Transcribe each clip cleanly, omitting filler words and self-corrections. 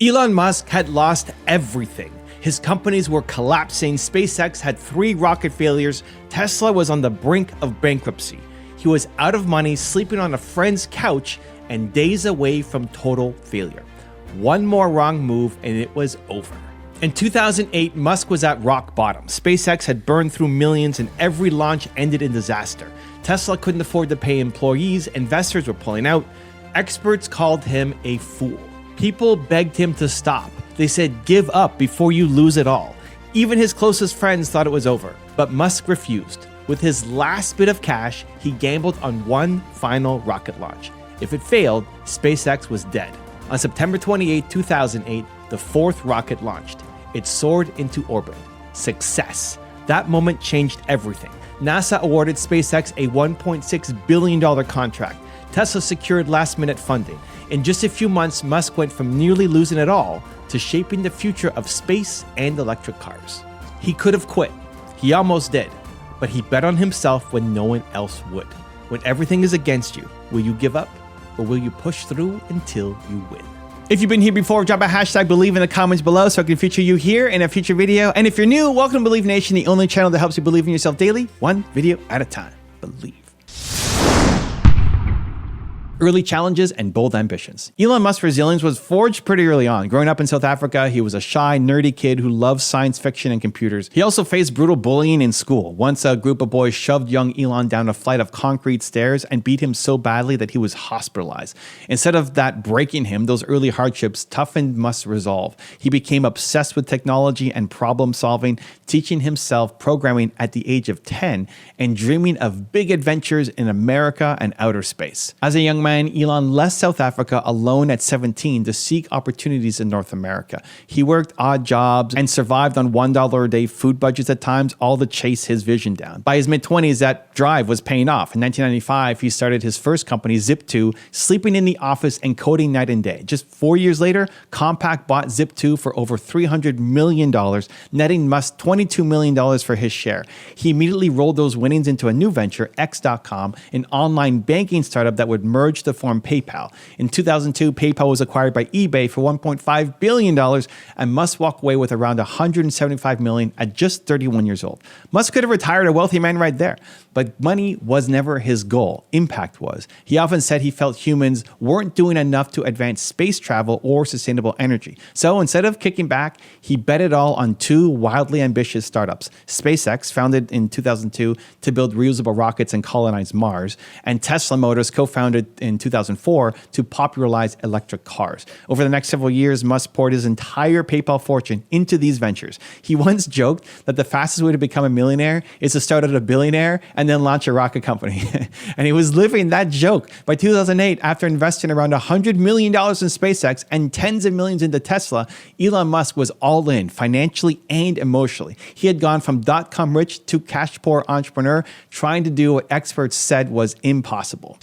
Elon Musk had lost everything. His companies were collapsing, SpaceX had 3 rocket failures, Tesla was on the brink of bankruptcy. He was out of money, sleeping on a friend's couch, and days away from total failure. One more wrong move and it was over. In 2008, Musk was at rock bottom. SpaceX had burned through millions and every launch ended in disaster. Tesla couldn't afford to pay employees, investors were pulling out. Experts called him a fool. People begged him to stop. They said, give up before you lose it all. Even his closest friends thought it was over, but Musk refused. With his last bit of cash, he gambled on one final rocket launch. If it failed, SpaceX was dead. On September 28, 2008, the 4th rocket launched. It soared into orbit. Success. That moment changed everything. NASA awarded SpaceX a $1.6 billion contract. Tesla secured last-minute funding. In just a few months, Musk went from nearly losing it all to shaping the future of space and electric cars. He could have quit. He almost did. But he bet on himself when no one else would. When everything is against you, will you give up? Or will you push through until you win? If you've been here before, drop a hashtag Believe in the comments below so I can feature you here in a future video. And if you're new, welcome to Believe Nation, the only channel that helps you believe in yourself daily, one video at a time. Believe. Early challenges and bold ambitions. Elon Musk's resilience was forged pretty early on. Growing up in South Africa, he was a shy, nerdy kid who loved science fiction and computers. He also faced brutal bullying in school. Once a group of boys shoved young Elon down a flight of concrete stairs and beat him so badly that he was hospitalized. Instead of that breaking him, those early hardships toughened Musk's resolve. He became obsessed with technology and problem solving, teaching himself programming at the age of 10 and dreaming of big adventures in America and outer space. As a young man, Elon left South Africa alone at 17 to seek opportunities in North America. He worked odd jobs and survived on $1 a day food budgets at times, all to chase his vision down. By his mid-20s, that drive was paying off. In 1995, he started his first company, Zip2, sleeping in the office and coding night and day. Just 4 years later, Compaq bought Zip2 for over $300 million, netting Musk $22 million for his share. He immediately rolled those winnings into a new venture, X.com, an online banking startup that would merge to form PayPal. In 2002, PayPal was acquired by eBay for $1.5 billion, and Musk walked away with around $175 million at just 31 years old. Musk could have retired a wealthy man right there, but money was never his goal. Impact was. He often said he felt humans weren't doing enough to advance space travel or sustainable energy. So instead of kicking back, he bet it all on 2 wildly ambitious startups. SpaceX, founded in 2002 to build reusable rockets and colonize Mars, and Tesla Motors, co-founded in 2004 to popularize electric cars. Over the next several years, Musk poured his entire PayPal fortune into these ventures. He once joked that the fastest way to become a millionaire is to start at a billionaire and then launch a rocket company. And he was living that joke. By 2008, after investing around $100 million in SpaceX and tens of millions into Tesla, Elon Musk was all in, financially and emotionally. He had gone from dot-com rich to cash poor entrepreneur, trying to do what experts said was impossible.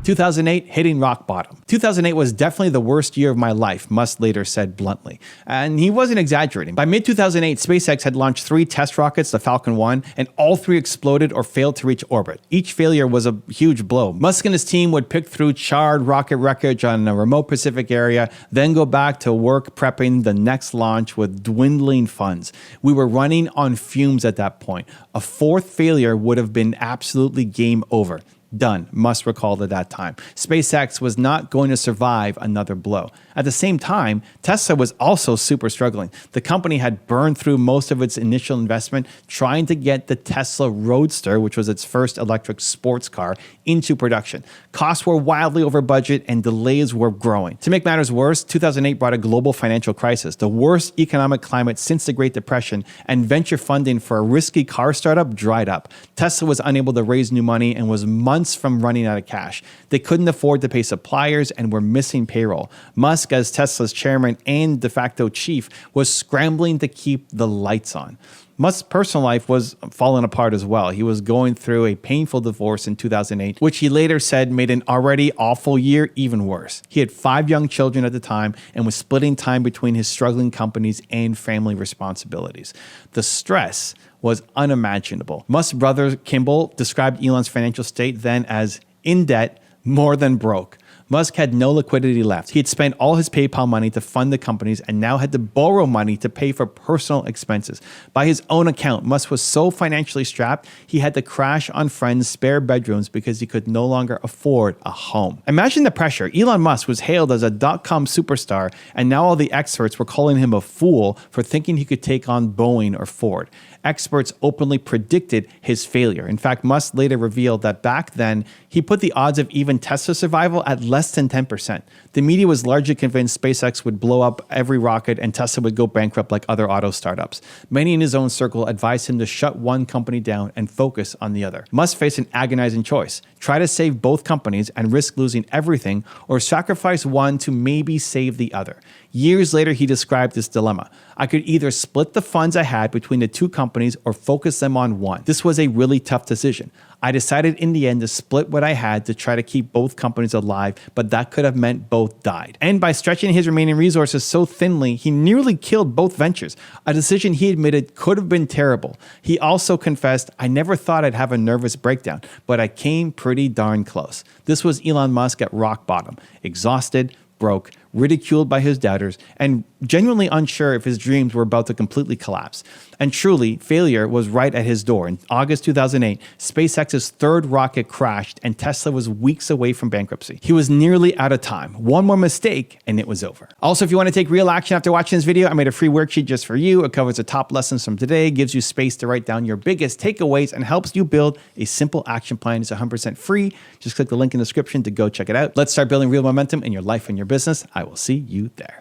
2008, hitting rock bottom. 2008 was definitely the worst year of my life, Musk later said bluntly. And he wasn't exaggerating. By mid-2008, SpaceX had launched 3 test rockets, the Falcon 1, and all 3 exploded or failed to reach orbit. Each failure was a huge blow. Musk and his team would pick through charred rocket wreckage on a remote Pacific area, then go back to work prepping the next launch with dwindling funds. We were running on fumes at that point. A 4th failure would have been absolutely game over. Done, Musk recalled at that time. SpaceX was not going to survive another blow. At the same time, Tesla was also super struggling. The company had burned through most of its initial investment trying to get the Tesla Roadster, which was its first electric sports car, into production. Costs were wildly over budget and delays were growing. To make matters worse, 2008 brought a global financial crisis, the worst economic climate since the Great Depression, and venture funding for a risky car startup dried up. Tesla was unable to raise new money and was months from running out of cash. They couldn't afford to pay suppliers and were missing payroll. Musk, as Tesla's chairman and de facto chief, was scrambling to keep the lights on. Musk's personal life was falling apart as well. He was going through a painful divorce in 2008, which he later said made an already awful year even worse. He had 5 young children at the time and was splitting time between his struggling companies and family responsibilities. The stress was unimaginable. Musk's brother Kimball described Elon's financial state then as in debt, more than broke. Musk had no liquidity left. He had spent all his PayPal money to fund the companies and now had to borrow money to pay for personal expenses. By his own account, Musk was so financially strapped, he had to crash on friends' spare bedrooms because he could no longer afford a home. Imagine the pressure. Elon Musk was hailed as a dot-com superstar, and now all the experts were calling him a fool for thinking he could take on Boeing or Ford. Experts openly predicted his failure. In fact, Musk later revealed that back then, he put the odds of even Tesla survival at less than 10%. The media was largely convinced SpaceX would blow up every rocket and Tesla would go bankrupt like other auto startups. Many in his own circle advised him to shut one company down and focus on the other. Musk faced an agonizing choice: try to save both companies and risk losing everything, or sacrifice one to maybe save the other. Years later, he described this dilemma: I could either split the funds I had between the two companies or focus them on one. This was a really tough decision. I decided in the end to split what I had to try to keep both companies alive, but that could have meant both died. And by stretching his remaining resources so thinly, he nearly killed both ventures, a decision he admitted could have been terrible. He also confessed, I never thought I'd have a nervous breakdown, but I came pretty darn close. This was Elon Musk at rock bottom, exhausted, broke, ridiculed by his doubters, and genuinely unsure if his dreams were about to completely collapse. And truly, failure was right at his door. In August 2008, SpaceX's third rocket crashed and Tesla was weeks away from bankruptcy. He was nearly out of time. One more mistake and it was over. Also, if you want to take real action after watching this video, I made a free worksheet just for you. It covers the top lessons from today, gives you space to write down your biggest takeaways, and helps you build a simple action plan. It's 100% free. Just click the link in the description to go check it out. Let's start building real momentum in your life and your business. I will see you there.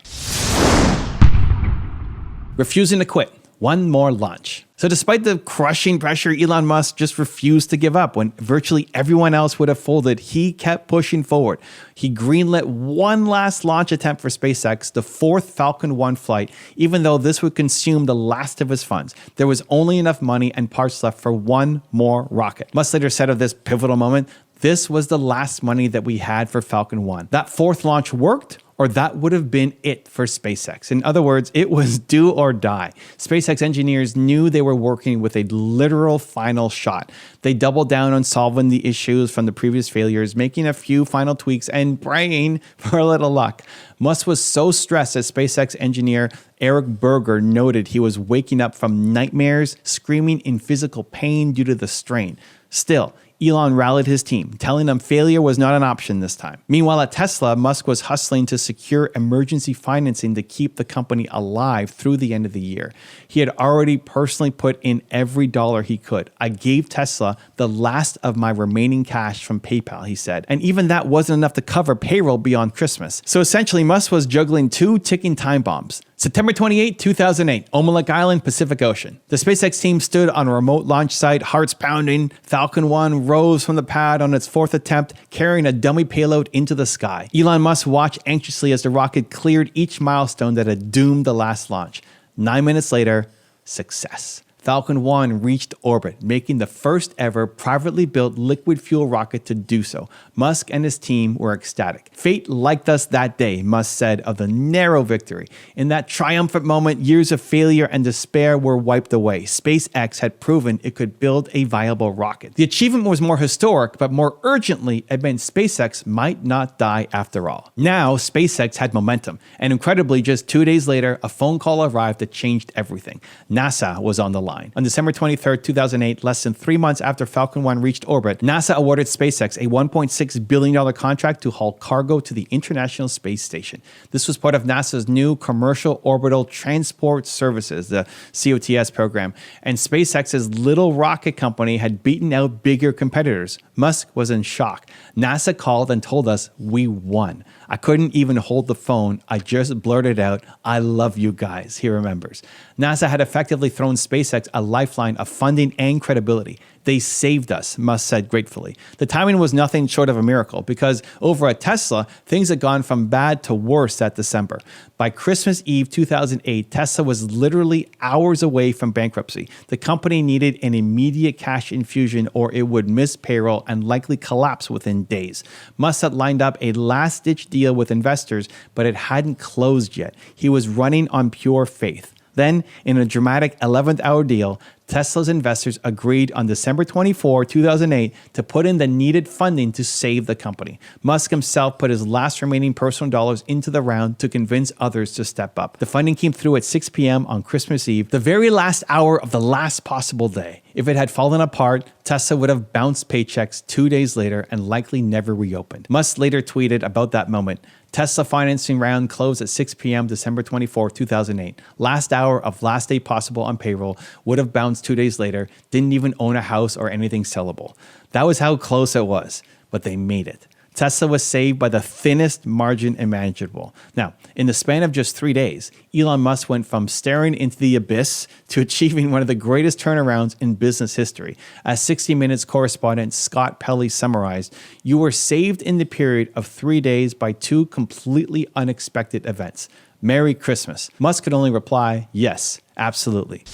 Refusing to quit. One more launch. So despite the crushing pressure, Elon Musk just refused to give up. When virtually everyone else would have folded, he kept pushing forward. He greenlit one last launch attempt for SpaceX, the fourth Falcon 1 flight, even though this would consume the last of his funds. There was only enough money and parts left for one more rocket. Musk later said of this pivotal moment, "This was the last money that we had for Falcon 1. That fourth launch worked, or that would have been it for SpaceX." In other words, it was do or die. SpaceX engineers knew they were working with a literal final shot. They doubled down on solving the issues from the previous failures, making a few final tweaks and praying for a little luck. Musk was so stressed that SpaceX engineer Eric Berger noted he was waking up from nightmares, screaming in physical pain due to the strain. Still, Elon rallied his team, telling them failure was not an option this time. Meanwhile, at Tesla, Musk was hustling to secure emergency financing to keep the company alive through the end of the year. He had already personally put in every dollar he could. "I gave Tesla the last of my remaining cash from PayPal," he said. And even that wasn't enough to cover payroll beyond Christmas. So essentially, Musk was juggling two ticking time bombs. September 28, 2008, Omelek Island, Pacific Ocean. The SpaceX team stood on a remote launch site, hearts pounding. Falcon 1 rose from the pad on its fourth attempt, carrying a dummy payload into the sky. Elon Musk watched anxiously as the rocket cleared each milestone that had doomed the last launch. 9 minutes later, success. Falcon 1 reached orbit, making the first ever privately built liquid fuel rocket to do so. Musk and his team were ecstatic. "Fate liked us that day," Musk said of the narrow victory. In that triumphant moment, years of failure and despair were wiped away. SpaceX had proven it could build a viable rocket. The achievement was more historic, but more urgently, it meant SpaceX might not die after all. Now, SpaceX had momentum, and incredibly, just 2 days later, a phone call arrived that changed everything. NASA was on the line. On December 23rd, 2008, less than 3 months after Falcon 1 reached orbit, NASA awarded SpaceX a $1.6 billion contract to haul cargo to the International Space Station. This was part of NASA's new Commercial Orbital Transport Services, the COTS program, and SpaceX's little rocket company had beaten out bigger competitors. Musk was in shock. NASA called and told us we won. I couldn't even hold the phone. I just blurted out, "I love you guys," he remembers. NASA had effectively thrown SpaceX a lifeline of funding and credibility. "They saved us," Musk said gratefully. The timing was nothing short of a miracle because over at Tesla, things had gone from bad to worse that December. By Christmas Eve 2008, Tesla was literally hours away from bankruptcy. The company needed an immediate cash infusion or it would miss payroll and likely collapse within days. Musk had lined up a last-ditch deal with investors, but it hadn't closed yet. He was running on pure faith. Then, in a dramatic 11th hour deal, Tesla's investors agreed on December 24, 2008 to put in the needed funding to save the company. Musk himself put his last remaining personal dollars into the round to convince others to step up. The funding came through at 6 p.m. on Christmas Eve, the very last hour of the last possible day. If it had fallen apart, Tesla would have bounced paychecks 2 days later and likely never reopened. Musk later tweeted about that moment. Tesla financing round closed at 6 p.m. December 24, 2008. Last hour of last day possible on payroll, would have bounced 2 days later, didn't even own a house or anything sellable. That was how close it was, but they made it. Tesla was saved by the thinnest margin imaginable. Now, in the span of just 3 days, Elon Musk went from staring into the abyss to achieving one of the greatest turnarounds in business history. As 60 Minutes correspondent Scott Pelley summarized, "You were saved in the period of 3 days by two completely unexpected events. Merry Christmas." Musk could only reply, "Yes, absolutely."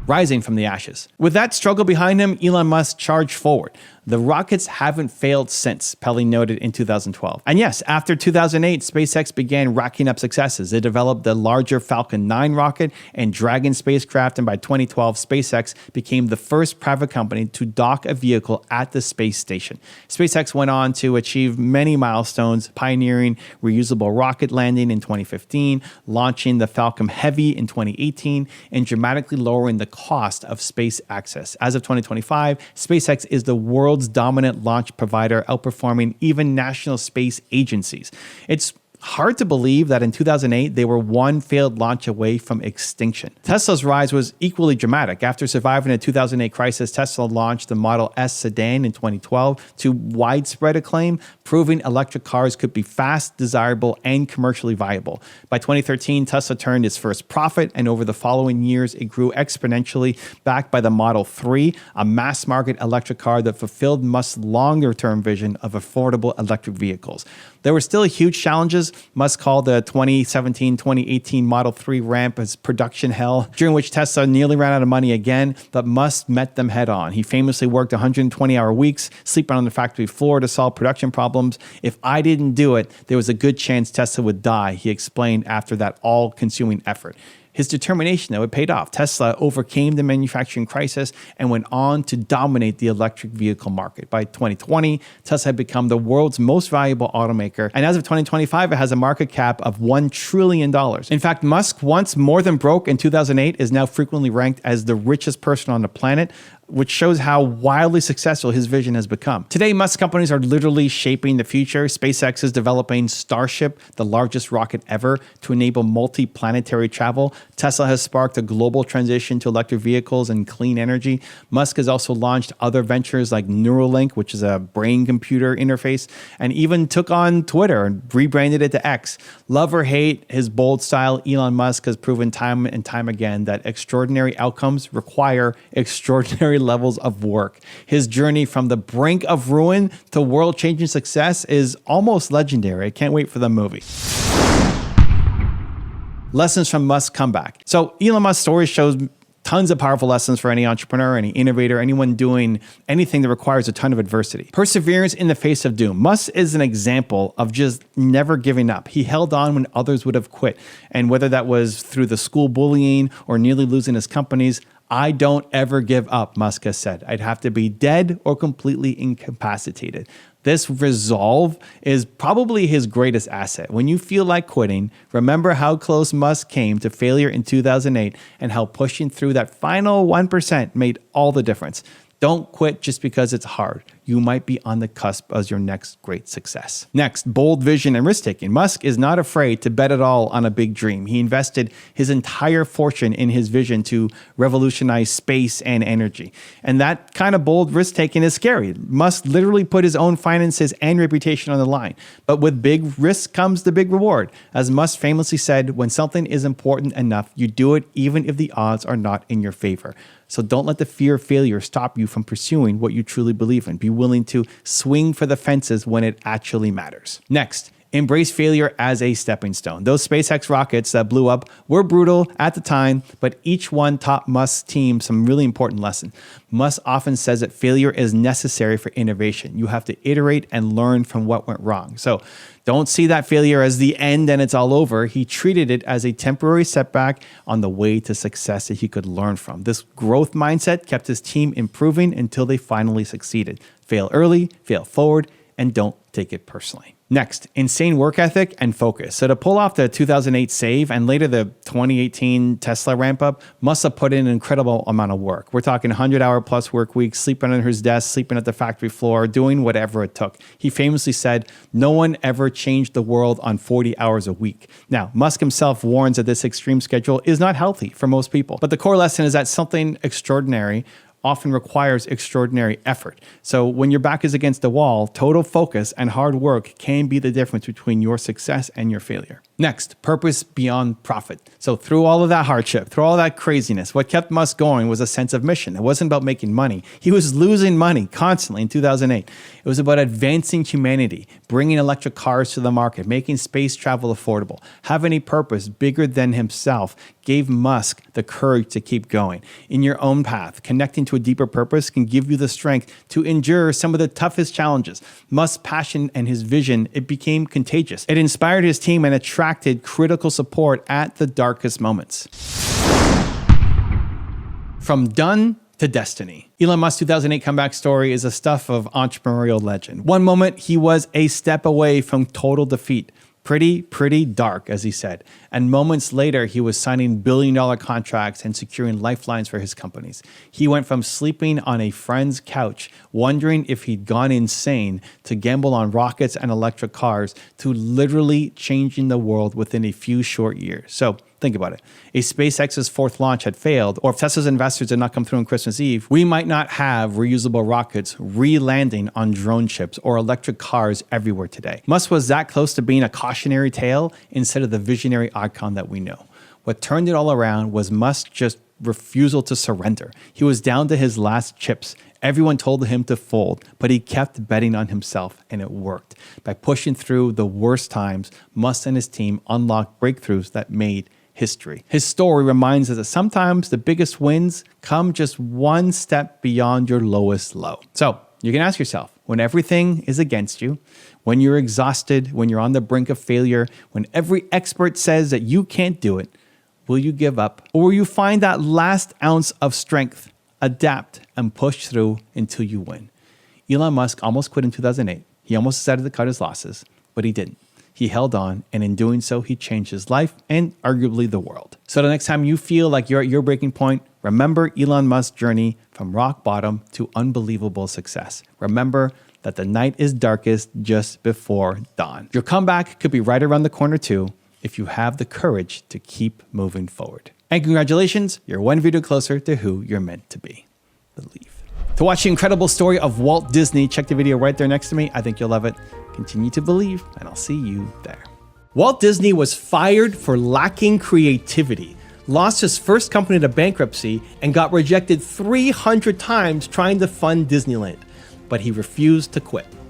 Rising from the ashes. With that struggle behind him, Elon Musk charged forward. The rockets haven't failed since, Pelley noted in 2012. And yes, after 2008, SpaceX began racking up successes. They developed the larger Falcon 9 rocket and Dragon spacecraft, and by 2012, SpaceX became the first private company to dock a vehicle at the space station. SpaceX went on to achieve many milestones, pioneering reusable rocket landing in 2015, launching the Falcon Heavy in 2018, and dramatically lowering the cost of space access. As of 2025, SpaceX is the world's dominant launch provider, outperforming even national space agencies. It's hard to believe that in 2008, they were one failed launch away from extinction. Tesla's rise was equally dramatic. After surviving the 2008 crisis, Tesla launched the Model S sedan in 2012 to widespread acclaim, proving electric cars could be fast, desirable, and commercially viable. By 2013, Tesla turned its first profit, and over the following years, it grew exponentially, backed by the Model 3, a mass-market electric car that fulfilled Musk's longer-term vision of affordable electric vehicles. There were still huge challenges. Musk called the 2017-2018 Model 3 ramp as production hell, during which Tesla nearly ran out of money again, but Musk met them head on. He famously worked 120-hour weeks, sleeping on the factory floor to solve production problems. "If I didn't do it, there was a good chance Tesla would die," he explained after that all-consuming effort. His determination, though, it paid off. Tesla overcame the manufacturing crisis and went on to dominate the electric vehicle market. By 2020, Tesla had become the world's most valuable automaker, and as of 2025, it has a market cap of $1 trillion. In fact, Musk, once more than broke in 2008, is now frequently ranked as the richest person on the planet, which shows how wildly successful his vision has become. Today, Musk companies are literally shaping the future. SpaceX is developing Starship, the largest rocket ever, to enable multi-planetary travel. Tesla has sparked a global transition to electric vehicles and clean energy. Musk has also launched other ventures like Neuralink, which is a brain-computer interface, and even took on Twitter and rebranded it to X. Love or hate his bold style, Elon Musk has proven time and time again that extraordinary outcomes require extraordinary levels of work. His journey from the brink of ruin to world-changing success is almost legendary. I can't wait for the movie. Lessons from Musk's comeback. So Elon Musk's story shows tons of powerful lessons for any entrepreneur, any innovator, anyone doing anything that requires a ton of adversity. Perseverance in the face of doom. Musk is an example of just never giving up. He held on when others would have quit. And whether that was through the school bullying or nearly losing his companies, "I don't ever give up," Musk has said. "I'd have to be dead or completely incapacitated." This resolve is probably his greatest asset. When you feel like quitting, remember how close Musk came to failure in 2008 and how pushing through that final 1% made all the difference. Don't quit just because it's hard. You might be on the cusp of your next great success. Next, bold vision and risk-taking. Musk is not afraid to bet it all on a big dream. He invested his entire fortune in his vision to revolutionize space and energy. And that kind of bold risk-taking is scary. Musk literally put his own finances and reputation on the line. But with big risk comes the big reward. As Musk famously said, when something is important enough, you do it even if the odds are not in your favor. So don't let the fear of failure stop you from pursuing what you truly believe in. Be willing to swing for the fences when it actually matters. Next, Embrace failure as a stepping stone. Those SpaceX rockets that blew up were brutal at the time, but each one taught Musk's team some really important lesson. Musk often says that failure is necessary for innovation. You have to iterate and learn from what went wrong. So don't see that failure as the end and it's all over. He treated it as a temporary setback on the way to success that he could learn from. This growth mindset kept his team improving until they finally succeeded. Fail early, fail forward, and don't take it personally. Next, insane work ethic and focus. So to pull off the 2008 save and later the 2018 Tesla ramp up, Musk have put in an incredible amount of work. We're talking 100-hour plus work weeks, sleeping on his desk, sleeping at the factory floor, doing whatever it took. He famously said, "No one ever changed the world on 40 hours a week." Now, Musk himself warns that this extreme schedule is not healthy for most people. But the core lesson is that something extraordinary often requires extraordinary effort. So when your back is against the wall, total focus and hard work can be the difference between your success and your failure. Next, purpose beyond profit. So through all of that hardship, through all that craziness, what kept Musk going was a sense of mission. It wasn't about making money. He was losing money constantly in 2008. It was about advancing humanity, bringing electric cars to the market, making space travel affordable. Having a purpose bigger than himself gave Musk the courage to keep going. In your own path, connecting to a deeper purpose can give you the strength to endure some of the toughest challenges. Musk's passion and his vision, it became contagious. It inspired his team and attracted critical support at the darkest moments. From done to destiny. Elon Musk's 2008 comeback story is a stuff of entrepreneurial legend. One moment, he was a step away from total defeat. Pretty dark, as he said. And moments later, he was signing billion-dollar contracts and securing lifelines for his companies. He went from sleeping on a friend's couch, wondering if he'd gone insane, to gamble on rockets and electric cars, to literally changing the world within a few short years. So think about it. If SpaceX's fourth launch had failed, or if Tesla's investors did not come through on Christmas Eve, we might not have reusable rockets re-landing on drone ships or electric cars everywhere today. Musk was that close to being a cautionary tale instead of the visionary icon that we know. What turned it all around was Musk's just refusal to surrender. He was down to his last chips. Everyone told him to fold, but he kept betting on himself, and it worked. By pushing through the worst times, Musk and his team unlocked breakthroughs that made history. His story reminds us that sometimes the biggest wins come just one step beyond your lowest low. So you can ask yourself, when everything is against you, when you're exhausted, when you're on the brink of failure, when every expert says that you can't do it, will you give up? Or will you find that last ounce of strength, adapt, and push through until you win? Elon Musk almost quit in 2008. He almost decided to cut his losses, but he didn't. He held on, and in doing so, he changed his life and arguably the world. So the next time you feel like you're at your breaking point, remember Elon Musk's journey from rock bottom to unbelievable success. Remember that the night is darkest just before dawn. Your comeback could be right around the corner too, if you have the courage to keep moving forward. And congratulations, you're one video closer to who you're meant to be. Believe. To watch the incredible story of Walt Disney, check the video right there next to me. I think you'll love it. Continue to believe, and I'll see you there. Walt Disney was fired for lacking creativity, lost his first company to bankruptcy, and got rejected 300 times trying to fund Disneyland. But he refused to quit.